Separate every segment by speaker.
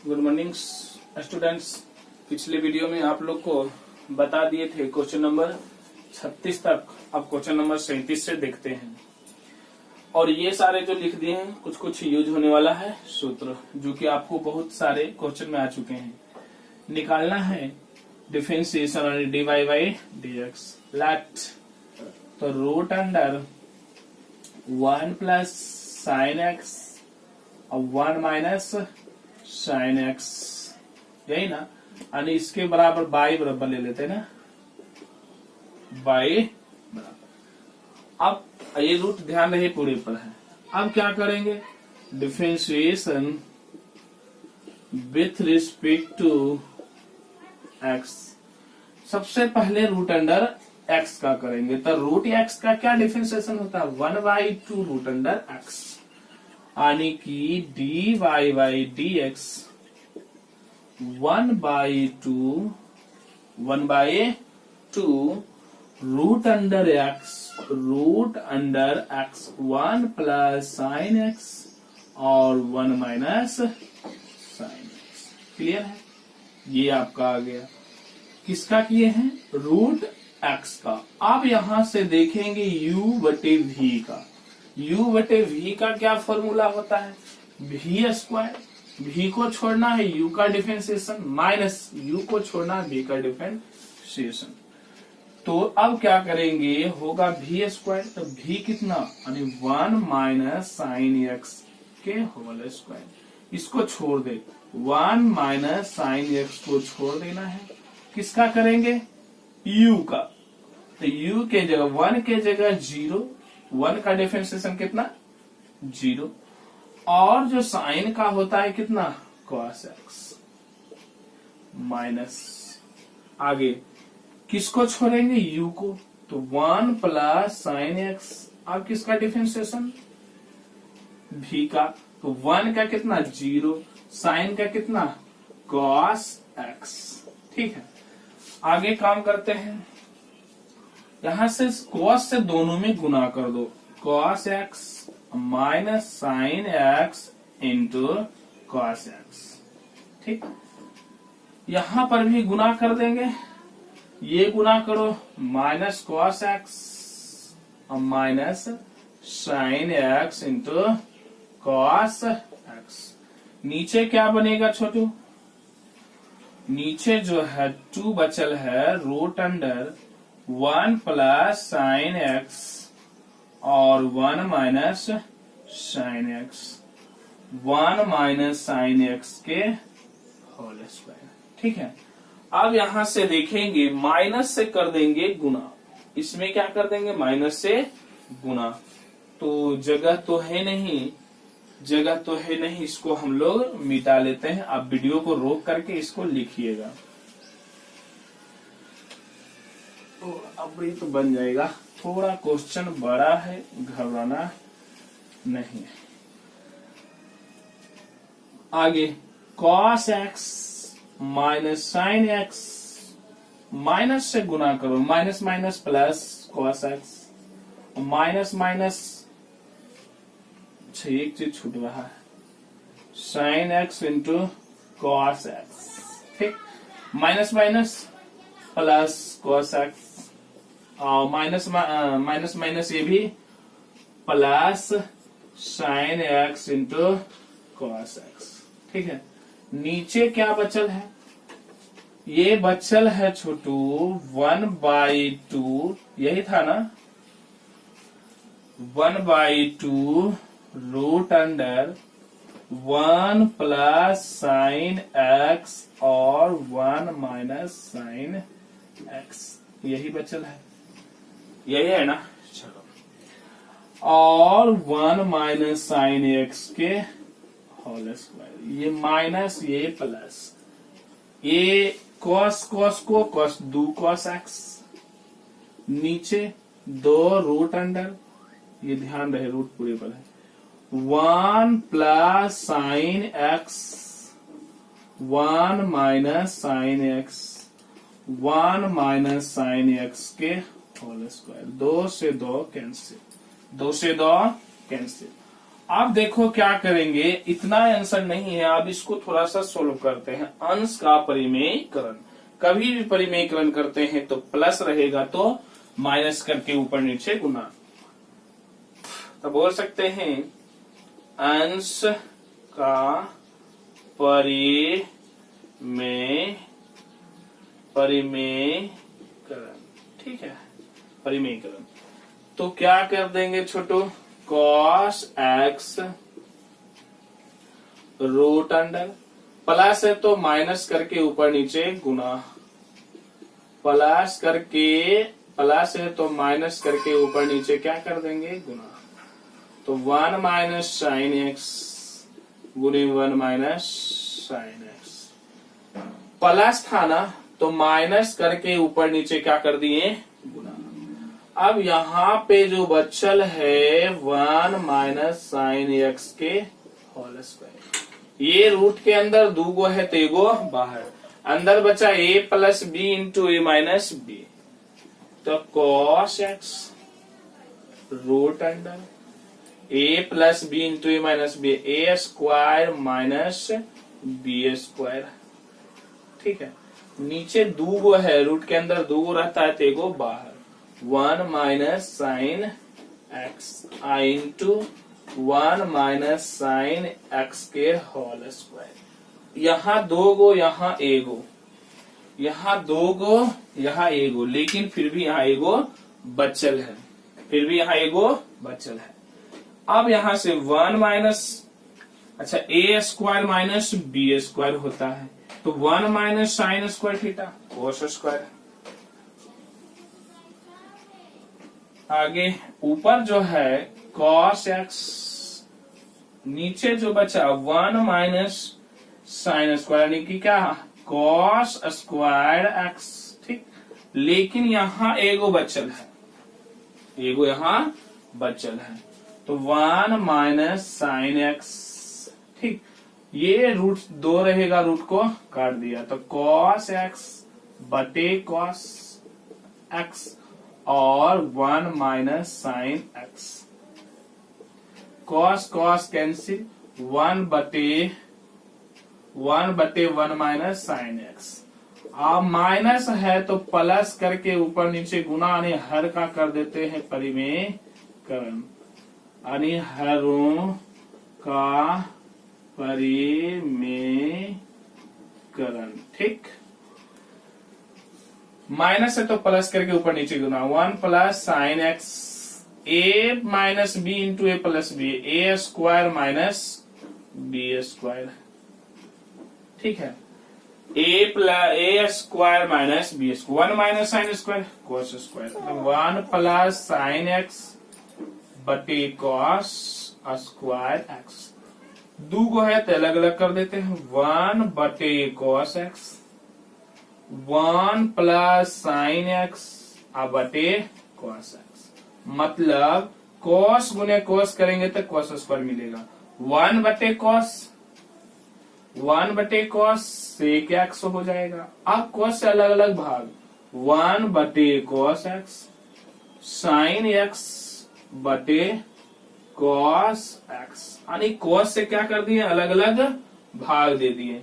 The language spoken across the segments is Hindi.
Speaker 1: Good morning students. पिछले वीडियो में आप लोग को बता दिए थे क्वेश्चन नंबर 36 तक। अब क्वेश्चन नंबर 37 से देखते हैं। और ये सारे जो लिख दिए हैं कुछ कुछ यूज होने वाला है सूत्र, जो कि आपको बहुत सारे क्वेश्चन में आ चुके हैं। निकालना है differentiation dy by dx। Let तो root under 1 plus sine x और 1 माइनस साइन एक्स, यही ना। और इसके बराबर बाई बराबर ले लेते हैं ना, बाई बराबर। अब ये रूट ध्यान रहे पूरे पर है। अब क्या करेंगे, differentiation with respect to x. सबसे पहले रूट अंडर एक्स का करेंगे। तो रूट एक्स का क्या डिफरेंशिएशन होता है, 1/2 रूट अंडर एक्स, यानी कि dy by dx 1/2 root under x 1 plus sine x और 1 माइनस साइन एक्स। क्लियर है, ये आपका आ गया। किसका किए हैं, रूट एक्स का। अब यहां से देखेंगे u बटे v का। u बटे v का क्या फॉर्मूला होता है, v स्क्वायर। v को छोड़ना है u का डिफरेंशिएशन, माइनस u को छोड़ना है v का डिफरेंशिएशन। तो अब क्या करेंगे, होगा v स्क्वायर। तो v कितना, यानी 1 माइनस साइन एक्स के होल स्क्वायर। इसको छोड़ दे, 1 माइनस साइन एक्स को छोड़ देना है। किसका करेंगे, u का। तो u के जगह 1 के जगह 0, 1 का डिफरेंशिएशन कितना 0, और जो साइन का होता है कितना cos x माइनस। आगे किसको छोड़ेंगे, u को। तो 1 प्लस साइन एक्स। अब किसका डिफरेंशिएशन, v का। तो 1 का कितना 0, साइन का कितना cos x। ठीक है, आगे काम करते हैं। यहां से cos से दोनों में गुना कर दो, cos x minus sine x into cos x। ठीक, यहां पर भी गुना कर देंगे। ये गुना करो, माइनस cos x और minus sine x into cos x। नीचे क्या बनेगा छोटू, नीचे जो है 2 बचल है root under 1 plus sine x और 1 minus sine x, 1 minus sine x के होल स्क्वायर। ठीक है, अब यहां से देखेंगे माइनस से कर देंगे गुना। इसमें क्या कर देंगे, माइनस से गुना। तो जगह तो है नहीं, इसको हम लोग मिटा लेते हैं। आप वीडियो को रोक करके इसको लिखिएगा, तो अब ये तो बन जाएगा। थोड़ा क्वेश्चन बड़ा है, घबराना नहीं है। आगे cos x minus sine x, minus से गुना करो, minus minus plus cos x, minus minus एक चीज छूट रहा है, sine x into cos x। ठीक, minus minus plus cos x, और माइनस माइनस ये भी plus sine x into cos x। ठीक है, नीचे क्या बचल है, ये बचल है छोटू 1/2, यही था ना, 1/2 root under 1 plus sine x और 1 माइनस साइन एक्स, यही बचल है, यही है ना। चलो, और 1 माइनस साइन एक्स के होल स्क्वायर। ये माइनस, ये प्लस, ये cos को cos 2 cos x, नीचे 2 रूट अंडर, ये ध्यान रहे रूट पूरे पर है, 1 plus sine x 1 minus sine x 1 minus sine x के होल स्क्वायर। 2 से 2 कैंसिल, 2 से 2 कैंसिल। आप देखो क्या करेंगे, इतना आंसर नहीं है, आप इसको थोड़ा सा सोल्व करते हैं। अंश का परिमेयकरण, कभी भी परिमेयकरण करते हैं तो प्लस रहेगा तो माइनस करके ऊपर नीचे गुना। तो बोल सकते हैं अंश का परिमेयकरण, ठीक है, परिमेयकरण। तो क्या कर देंगे Chhotu, cos x root under, plus है तो माइनस करके ऊपर नीचे गुना, प्लस है तो माइनस करके ऊपर नीचे क्या कर देंगे, गुना। तो 1 माइनस साइन एक्स गुने 1 माइनस साइन एक्स, प्लस था ना तो माइनस करके ऊपर नीचे क्या कर दिए, गुना। अब यहाँ पे जो बचल है 1 माइनस साइन एक्स के होल स्क्वायर, ये रूट के अंदर दूगो है तो एगो बाहर, अंदर बचा a plus b into a minus b. तो cos x root under a plus b into a minus b, A square minus B square, ठीक है। नीचे दूगो है, रूट के अंदर दूगो रहता है तो एगो बाहर, 1 माइनस साइन एक्स आई इंटू 1 माइनस साइन एक्स के होल स्क्वायर। यहाँ दो गो, यहाँ एगो, यहाँ दो गो, यहाँ एगो, लेकिन फिर भी यहाँ एगो बचल है, फिर भी यहाँ एगो बचल है। अब यहाँ से 1 माइनस, अच्छा ए स्क्वायर माइनस बी स्क्वायर होता है, तो 1 minus sine square theta cos square. आगे ऊपर जो है cos x, नीचे जो बचा 1 माइनस साइन स्क्वायर, यानी कि क्या, cos स्क्वायर x, ठीक। लेकिन यहाँ एगो बचल है, एगो यहाँ बचल है, तो 1 माइनस साइन एक्स, ठीक। ये रूट 2 रहेगा, रूट को काट दिया, तो cos x बटे cos x और 1 minus sine x, cos cos cancel, 1 बटे 1 माइनस साइन एक्स। अब माइनस है तो प्लस करके ऊपर नीचे गुना, यानी हर का कर देते हैं परिमेयकरण, यानी हरों का परिमेयकरण, ठीक। माइनस है तो प्लस करके ऊपर नीचे गुना, 1 plus sine x, A minus B into A plus B, A square minus B square, ठीक है। A square minus B square, 1 minus sine square cos square, 1 plus sine x बटे कॉस स्क्वायर एक्स। दूगो है तो अलग अलग कर देते हैं, 1 बटे cos x, 1 plus sine x बटे कॉस एक्स, मतलब कॉस गुने कॉस करेंगे तो कॉस स्क्वायर मिलेगा, 1 बटे कॉस, 1 बटे कॉस सेक एक्स हो जाएगा। अब कॉस से अलग अलग भाग, 1 बटे कॉस एक्स साइन एक्स बटे कॉस एक्स, यानी कॉस से क्या कर दिए, अलग अलग भाग दे दिए।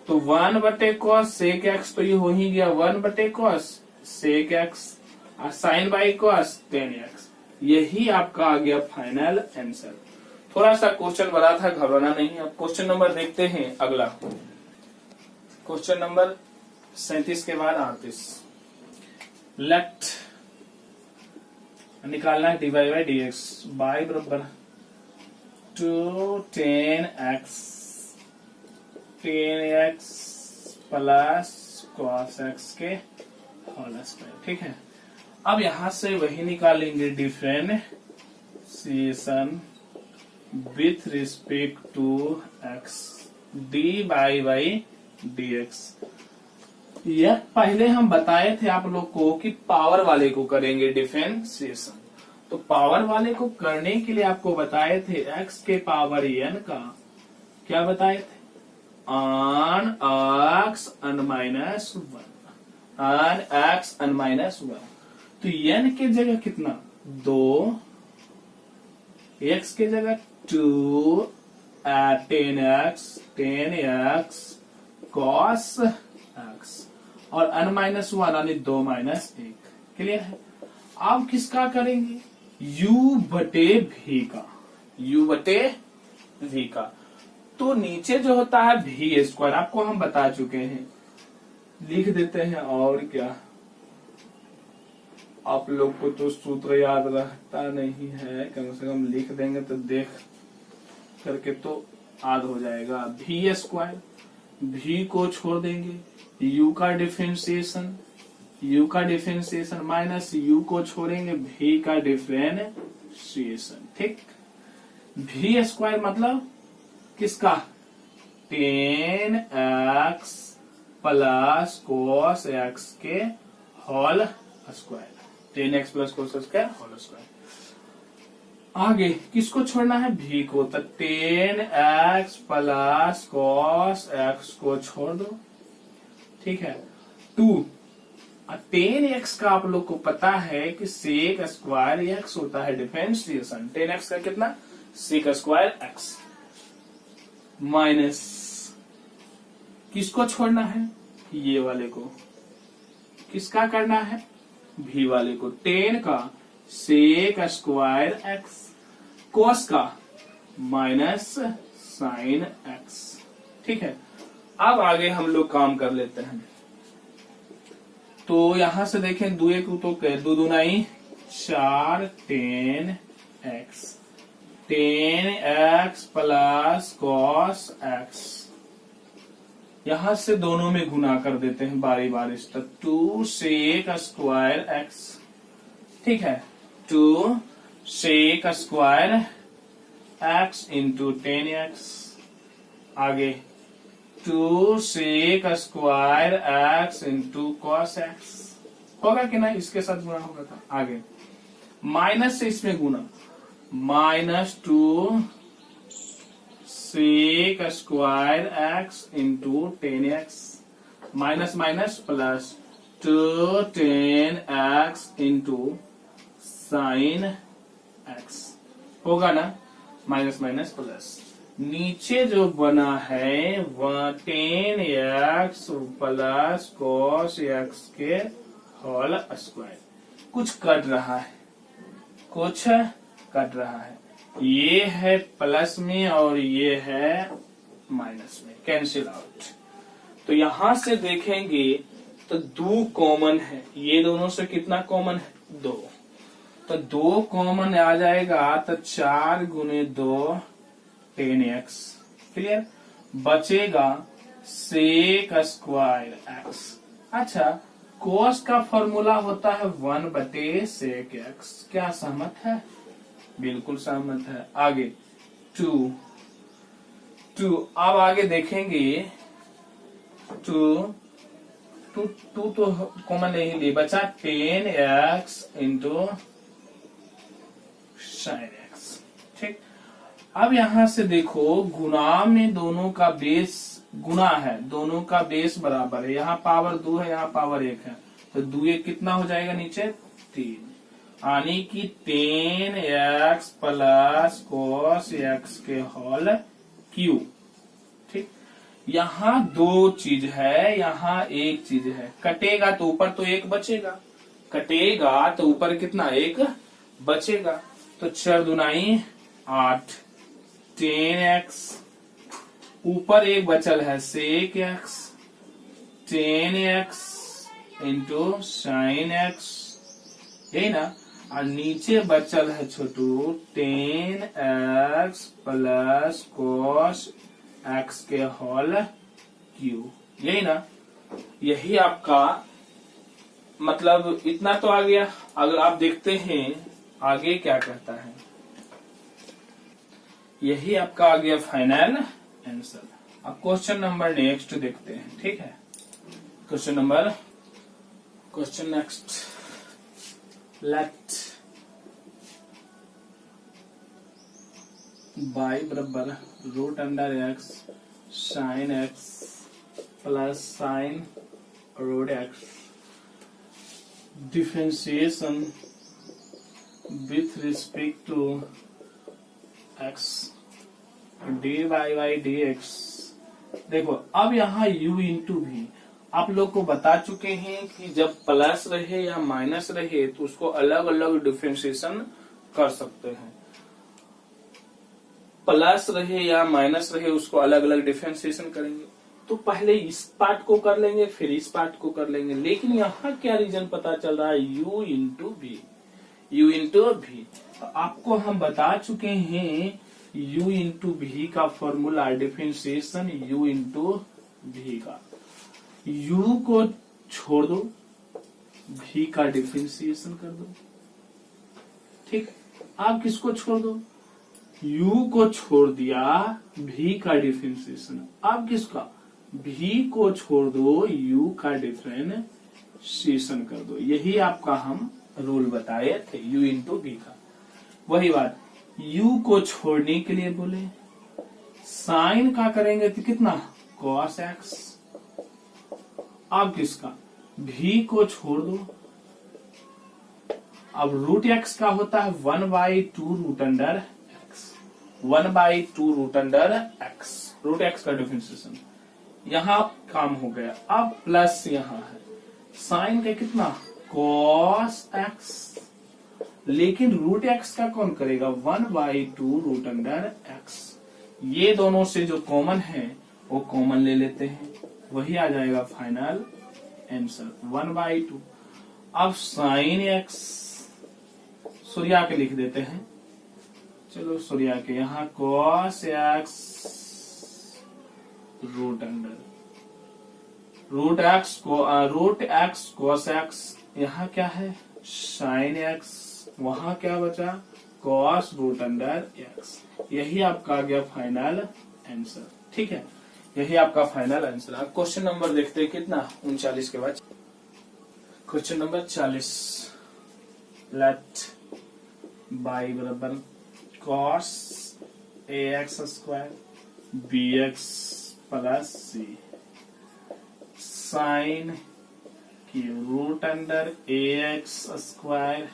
Speaker 1: तो 1 बटे कॉस सेक एक्स, तो ये हो ही गया 1 बटे कॉस सेक एक्स, और sine by cos tan x. यही आपका आ गया फाइनल आंसर। थोड़ा सा क्वेश्चन बड़ा था, घबराना नहीं। अब क्वेश्चन नंबर देखते हैं अगला, क्वेश्चन नंबर 37 के बाद 38। लेट निकालना है dy बाई dx, बाई बराबर 2 10x प्लस cos x के होल स्क्वायर, ठीक है। अब यहां से वही निकालेंगे differentiation with respect to x, dy by dx। यह पहले हम बताए थे आप लोग को कि पावर वाले को करेंगे डिफरेंशिएशन। तो पावर वाले को करने के लिए आपको बताए थे x के पावर n का, क्या बताए थे, on x n minus 1, on x n minus 1। तो n के जगह कितना 2, x के जगह 2 10x cos x और n माइनस वन यानी 2 माइनस 1। क्लियर है। अब किसका करेंगे, u बटे v का, u बटे v का। तो नीचे जो होता है v स्क्वायर, आपको हम बता चुके हैं, लिख देते हैं। और क्या, आप लोग को तो सूत्र याद रहता नहीं है, कम से कम लिख देंगे तो देख करके तो याद हो जाएगा। v स्क्वायर, v को छोड़ देंगे, u का डिफरेंशिएशन माइनस u को छोड़ेंगे, v का डिफरेंशिएशन। ठीक, v स्क्वायर मतलब किसका, 10x प्लस कोस x के whole square, 10x plus cos x के होल स्क्वायर। आगे किसको छोड़ना है, v को, तो 10x प्लस कोस x को छोड़ दो। ठीक है, 2 10x का आप लोग को पता है कि sec स्क्वायर x होता है, डिफरेंशिएशन 10x का कितना, sec स्क्वायर x माइनस किसको छोड़ना है, ये वाले को। किसका करना है, v वाले को, 10 का sec स्क्वायर x cos का माइनस sin x। ठीक है, अब आगे हम लोग काम कर लेते हैं। तो यहां से देखें, 2 1 तो 2 दूनाई 4 10x, 10x plus cos x, यहां से दोनों में गुना कर देते हैं बारी बारी से। 2 sec स्क्वायर x, ठीक है, 2 sec square x into 10x। आगे 2 sec square x into cos x होगा कि नहीं, इसके साथ गुना होगा था। आगे माइनस से इसमें गुना, minus 2 sec square x into 10x, minus minus plus 2 10x into sine x होगा ना, माइनस माइनस प्लस। नीचे जो बना है वह 10x प्लस कॉस x के होल स्क्वायर। कुछ कट रहा है, कुछ कट रहा है, ये है प्लस में और ये है माइनस में, कैंसिल आउट। तो यहां से देखेंगे तो 2 कॉमन है, ये दोनों से कितना कॉमन है, 2, तो 2 कॉमन आ जाएगा, तो 4 गुने 2 10x। क्लियर, बचेगा sec स्क्वायर x। अच्छा, cos का फॉर्मूला होता है 1 बटे sec x, क्या सहमत है, बिल्कुल सहमत है। आगे 2 अब आगे देखेंगे 2 तो कॉमन नहीं ली, बचा 10x इंटू साइन x। ठीक, अब यहां से देखो, गुना में दोनों का बेस गुना है, दोनों का बेस बराबर है, यहाँ पावर 2 है, यहाँ पावर 1 है, तो 2 1 कितना हो जाएगा, नीचे 3, यानी कि 10x प्लस कोस x के होल क्यूब। ठीक, यहाँ 2 चीज है, यहाँ 1 चीज है, कटेगा तो ऊपर तो 1 बचेगा, कटेगा तो ऊपर कितना 1 बचेगा, तो 4 दुनाई 8, 10x ऊपर 1 बचल है sec x, 10x into sine x, यही ना, और नीचे बचल है छोटू 10x प्लस कोस x के होल क्यूब, यही ना। यही आपका मतलब इतना तो आ गया। अगर आप देखते हैं आगे क्या कहता है, यही आपका आ गया फाइनल आंसर। अब क्वेश्चन नंबर नेक्स्ट देखते हैं। ठीक है, क्वेश्चन नेक्स्ट, लेट y बराबर root under x sine x प्लस साइन रूट x differentiation with respect to x d y y d x. देखो अब यहाँ u इंटू भी आप लोग को बता चुके हैं कि जब प्लस रहे या माइनस रहे तो उसको अलग अलग डिफ्रेंशिएशन कर सकते हैं। प्लस रहे या माइनस रहे उसको अलग अलग डिफ्रेंशिएशन करेंगे। तो पहले इस पार्ट को कर लेंगे फिर इस पार्ट को कर लेंगे। लेकिन यहाँ क्या रीजन पता चल रहा है, u इंटू भी, u इंटू भी। तो आपको हम बता चुके हैं u इंटू भी का फॉर्मूला डिफ्रेंशिएशन u इंटू भी का। u को छोड़ दो, v का डिफ्रेंशिएशन कर दो। ठीक, आप किसको छोड़ दो, u को छोड़ दिया, v का डिफ्रेंशिएशन। अब किसका, v को छोड़ दो, u का डिफ्रेंशिएशन कर दो। यही आपका हम रूल बताए थे u इंटू v का। वही बात u को छोड़ने के लिए बोले, साइन का करेंगे तो कितना, cos x। अब किसका, v को छोड़ दो। अब रूट x का होता है 1/2 root under x, 1/2 root under x, root x का डिफरेंशिएशन। यहाँ काम हो गया। अब प्लस यहाँ है, साइन का कितना, cos x। लेकिन रूट x का कौन करेगा, 1/2 रूट अंडर x। ये दोनों से जो कॉमन है वो कॉमन ले लेते हैं, वही आ जाएगा फाइनल आंसर 1/2। अब साइन x सूर्या के लिख देते हैं। चलो सूर्या के यहाँ cos x root under root x cos x, यहाँ क्या है साइन x, वहां क्या बचा cos रूट अंडर x। यही आपका आ गया फाइनल आंसर। ठीक है, यही आपका फाइनल आंसर। अब क्वेश्चन नंबर देखते हैं कितना, 39 के बाद क्वेश्चन नंबर 40। लेट बाई बराबर cos ax square bx plus c, sine की root under ax square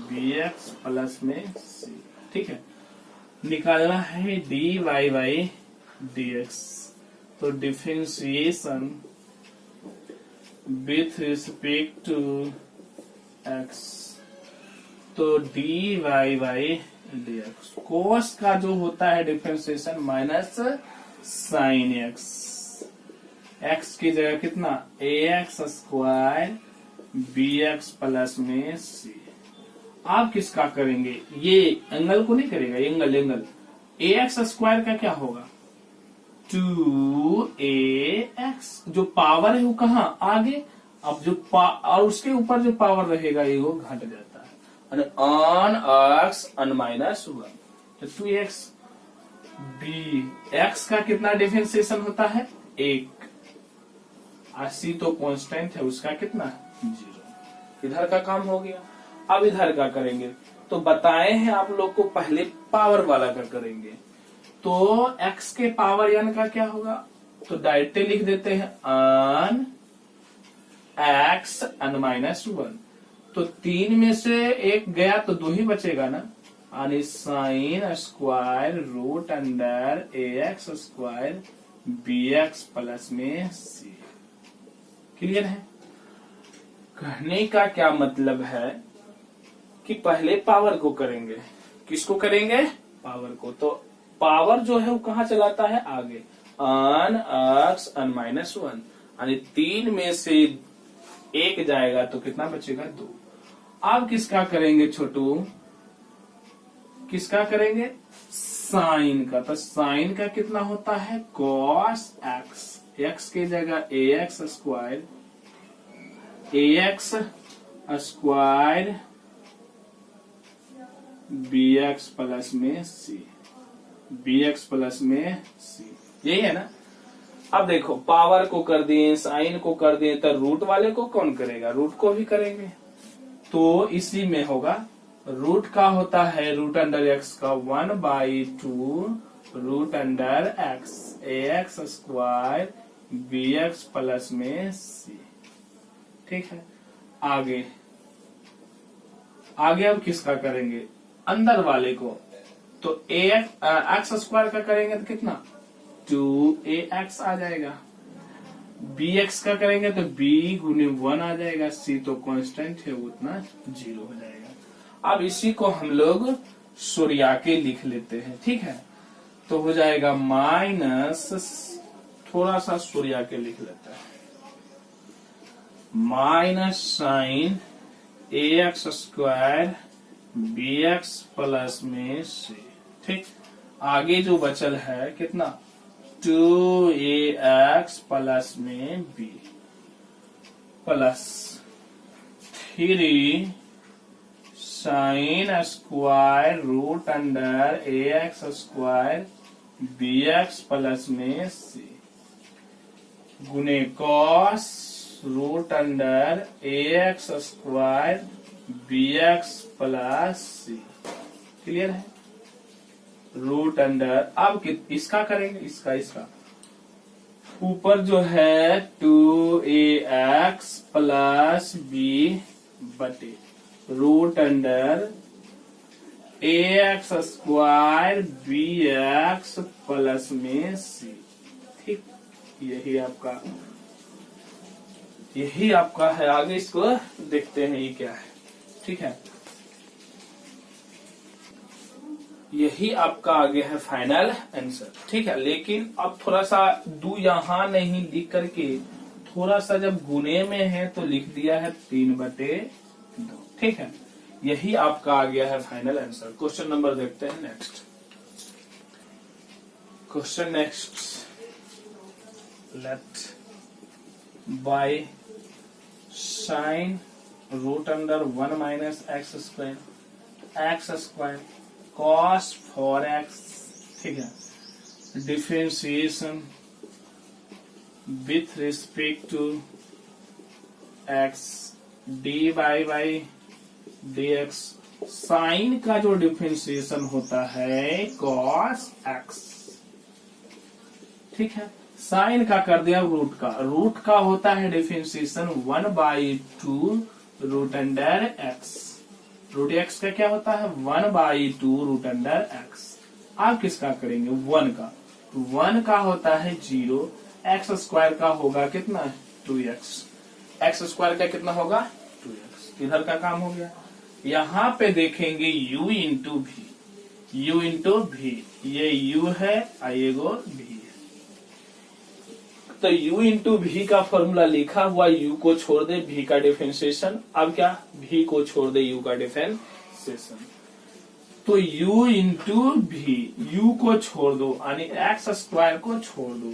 Speaker 1: bx plus में सी। ठीक है, निकालना है dy बाई dx। तो differentiation with respect to x, तो dy बाई dx। कोस का जो होता है differentiation minus sine x, x की जगह कितना ax स्क्वायर bx प्लस में c। आप किसका करेंगे, ये एंगल को नहीं करेगा, एंगल ax स्क्वायर का क्या होगा 2ax, जो पावर है वो कहाँ आगे। अब जो और उसके ऊपर जो पावर रहेगा ये वो घट जाता है, ऑन x अन माइनस 1, तो 2x। x का कितना डिफरेंशिएशन होता है 1, और c तो कांस्टेंट है उसका कितना 0। इधर का काम हो गया। अब इधर का करेंगे तो बताए हैं आप लोग को, पहले पावर वाला का करेंगे। तो x के पावर n का क्या होगा, तो डायरेक्टली लिख देते हैं अन x अन माइनस 1। तो 3 में से 1 गया तो 2 ही बचेगा ना, यानी sine square root under ax square bx plus में c। क्लियर है। कहने का क्या मतलब है कि पहले पावर को करेंगे। किसको करेंगे, पावर को। तो पावर जो है वो कहाँ चलाता है आगे, अन x अन माइनस 1, यानी 3 में से 1 जाएगा तो कितना बचेगा 2। अब किसका करेंगे छोटू, किसका करेंगे साइन का। तो साइन का कितना होता है cos x, x की जगह ax स्क्वायर bx प्लस में c, bx प्लस में c, यही है ना। अब देखो पावर को कर दिए, साइन को कर दिए, तो रूट वाले को कौन करेगा, रूट को भी करेंगे। तो इसी में होगा, रूट का होता है रूट अंडर x का 1/2 root under x, ax square bx plus में c। ठीक है, आगे अब किसका करेंगे, अंदर वाले को। तो एक्स स्क्वायर का करेंगे तो कितना 2ax आ जाएगा। bx का करेंगे तो b गुने 1 आ जाएगा। c तो कांस्टेंट है उतना 0 हो जाएगा। अब इसी को हम लोग सरिया के लिख लेते हैं, ठीक है। तो हो जाएगा माइनस, थोड़ा सा सरिया के लिख लेते हैं, minus sine ax square bx plus में c, ठीक। आगे जो बचल है कितना 2ax प्लस में b plus 3 sine square root under ax square bx plus में c गुने cos root under ax square bx plus c। Clear है। रूट अंडर, अब इसका करेंगे, इसका ऊपर जो है 2ax प्लस b बटे root under ax square bx plus में c, ठीक। यही आपका है। आगे इसको देखते हैं ये क्या है, ठीक है। यही आपका आगे है फाइनल आंसर, ठीक है। लेकिन अब थोड़ा सा यहां नहीं लिख करके थोड़ा सा जब गुने में है तो लिख दिया है 3/2, ठीक है। यही आपका आ गया है फाइनल आंसर। क्वेश्चन नंबर देखते हैं next. Question next, let by sine root under 1 minus x square cos 4x, ठीक है। Differentiation with respect to x dy by dx। Sine का जो डिफरेंशिएशन होता है cos x, ठीक है। साइन का कर दिया रूट का होता है differentiation 1/2 root under x। Root x का क्या होता है 1/2 रूट अंडर एक्स। आप किसका करेंगे 1 का होता है 0। एक्स स्क्वायर का होगा कितना 2x। एक्स स्क्वायर का कितना होगा 2x। इधर का काम हो गया। यहाँ पे देखेंगे u इंटू भी, ये u है और ये गो भी है। तो u इंटू भी का फॉर्मूला लिखा हुआ, u को छोड़ दे v का डिफरेंशिएशन। अब क्या v को छोड़ दे u का डिफरेंशिएशन। तो u इंटू भी, u को छोड़ दो यानी एक्स स्क्वायर को छोड़ दो।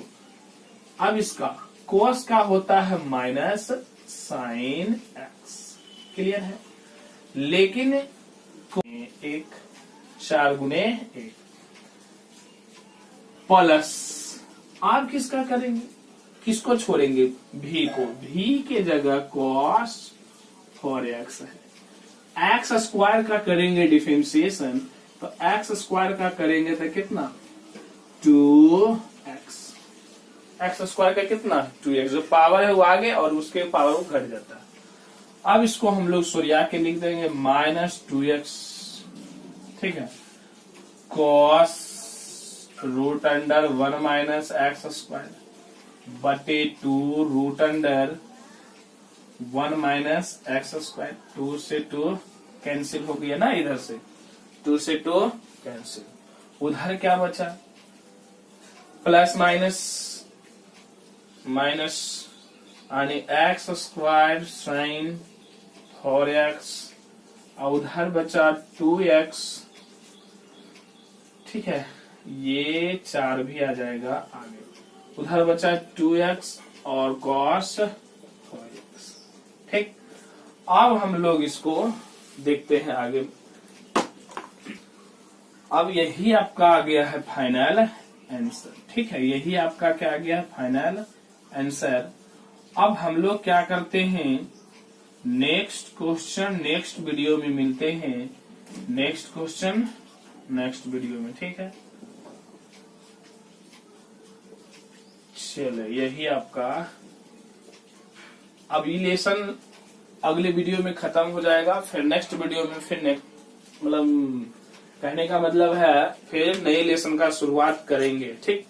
Speaker 1: अब इसका कोस का होता है माइनस साइन एक्स। क्लियर है। लेकिन 1 4 गुने 1 प्लस, आप किसका करेंगे, किसको छोड़ेंगे भी को। भी के जगह cos 4x है। एक्स स्क्वायर का करेंगे डिफरेंशिएशन, तो एक्स स्क्वायर का करेंगे तो कितना 2x। एक्स स्क्वायर का कितना 2x, जो पावर है वो आगे और उसके पावर वो घट जाता है। अब इसको हम लोग सरिया के लिख देंगे -2x, ठीक है। cos root under 1 minus x square बटे 2 root under 1 minus x square. 2 से 2 कैंसिल हो गया ना, इधर से 2 से 2 कैंसिल। उधर क्या बचा प्लस माइनस यानी एक्स स्क्वायर साइन 4x और उधर बचा 2x, ठीक है। ये 4 भी आ जाएगा आगे। उधर बचा 2x और cos 4x, ठीक। अब हम लोग इसको देखते हैं आगे। अब यही आपका आ गया है फाइनल आंसर, ठीक है। यही आपका क्या आ गया फाइनल आंसर। अब हम लोग क्या करते हैं, नेक्स्ट क्वेश्चन नेक्स्ट वीडियो में मिलते हैं। नेक्स्ट क्वेश्चन नेक्स्ट वीडियो में, ठीक है। चलो यही आपका अब ये लेसन अगले वीडियो में खत्म हो जाएगा। फिर नेक्स्ट वीडियो में फिर मतलब कहने का मतलब है फिर नए लेसन का शुरुआत करेंगे। ठीक।